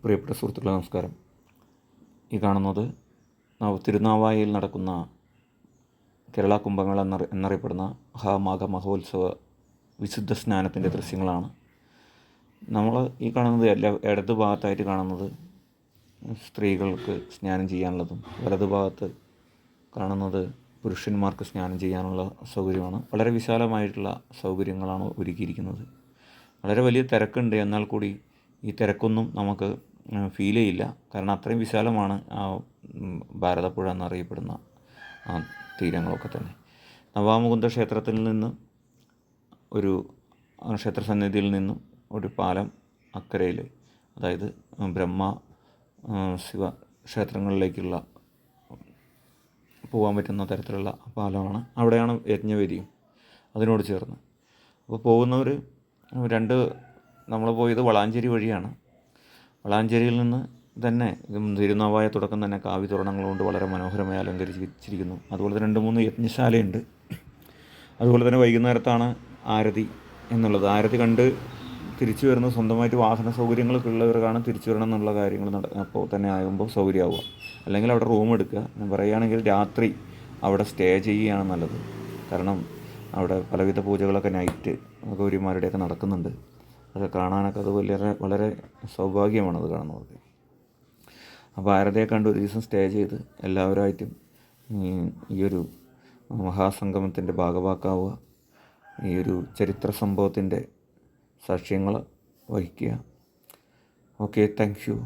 പ്രിയപ്പെട്ട സുഹൃത്തുക്കളെ നമസ്കാരം. ഈ കാണുന്നത് തിരുനാവായയിൽ നടക്കുന്ന കേരള കുംഭമേള എന്നറിയപ്പെടുന്ന മഹാമാഘ മഹോത്സവ വിശുദ്ധ സ്നാനത്തിൻ്റെ ദൃശ്യങ്ങളാണ്. നമ്മൾ ഈ കാണുന്നത് ഇടതു ഭാഗത്തായിട്ട് കാണുന്നത് സ്ത്രീകൾക്ക് സ്നാനം ചെയ്യാനുള്ളതും വലതു ഭാഗത്ത് കാണുന്നത് പുരുഷന്മാർക്ക് സ്നാനം ചെയ്യാനുള്ള സൗകര്യമാണ്. വളരെ വിശാലമായിട്ടുള്ള സൗകര്യങ്ങളാണ് ഒരുക്കിയിരിക്കുന്നത്. വളരെ വലിയ തിരക്കുണ്ട്, എന്നാൽ കൂടി ഈ തിരക്കൊന്നും നമുക്ക് ഫീൽ ചെയ്യില്ല. കാരണം അത്രയും വിശാലമാണ് ആ ഭാരതപ്പുഴ എന്നറിയപ്പെടുന്ന ആ തീരങ്ങളൊക്കെ തന്നെ. നവാമുകുന്ദ ക്ഷേത്രത്തിൽ നിന്ന് ക്ഷേത്രസന്നിധിയിൽ നിന്നും ഒരു പാലം അക്കരയിൽ, അതായത് ബ്രഹ്മ ശിവ ക്ഷേത്രങ്ങളിലേക്കുള്ള പോകാൻ പറ്റുന്ന തരത്തിലുള്ള പാലമാണ്. അവിടെയാണ് യജ്ഞവേദിയും അതിനോട് ചേർന്ന്. അപ്പോൾ പോകുന്നവർ നമ്മൾ പോയത് വളാഞ്ചേരി വഴിയാണ്. വളാഞ്ചേരിയിൽ നിന്ന് തന്നെ തിരുനാവായ തുടക്കം തന്നെ കാവ്യ തോരണങ്ങൾ കൊണ്ട് വളരെ മനോഹരമായി അലങ്കരിച്ചിരിക്കുന്നു. അതുപോലെ തന്നെ 2-3 യജ്ഞശാലയുണ്ട്. അതുപോലെ തന്നെ വൈകുന്നേരത്താണ് ആരതി എന്നുള്ളത്. ആരതി കണ്ട് തിരിച്ചു വരുന്ന സ്വന്തമായിട്ട് വാഹന സൗകര്യങ്ങളൊക്കെ ഉള്ളവർക്കാണ് തിരിച്ചു വരണം എന്നുള്ള കാര്യങ്ങൾ അപ്പോൾ തന്നെ ആകുമ്പോൾ സൗകര്യമാവുക. അല്ലെങ്കിൽ അവിടെ റൂം എടുക്കുക. ഞാൻ പറയുകയാണെങ്കിൽ രാത്രി അവിടെ സ്റ്റേ ചെയ്യുകയാണ് നല്ലത്. കാരണം അവിടെ പലവിധ പൂജകളൊക്കെ നൈറ്റ് ഗൗരിമാരുടെയൊക്കെ നടക്കുന്നുണ്ട്. അത് കാണാനൊക്കെ അത് വളരെ സൗഭാഗ്യമാണത് കാണുന്നത്. അപ്പോൾ ആരതിയെ കണ്ട് ഒരു ദിവസം സ്റ്റേ ചെയ്ത് എല്ലാവരുമായിട്ടും ഈ ഒരു മഹാസംഗമത്തിൻ്റെ ഭാഗവാക്കാവുക, ഈ ഒരു ചരിത്ര സംഭവത്തിൻ്റെ സാക്ഷ്യങ്ങൾ വഹിക്കുക. Okay, thank you.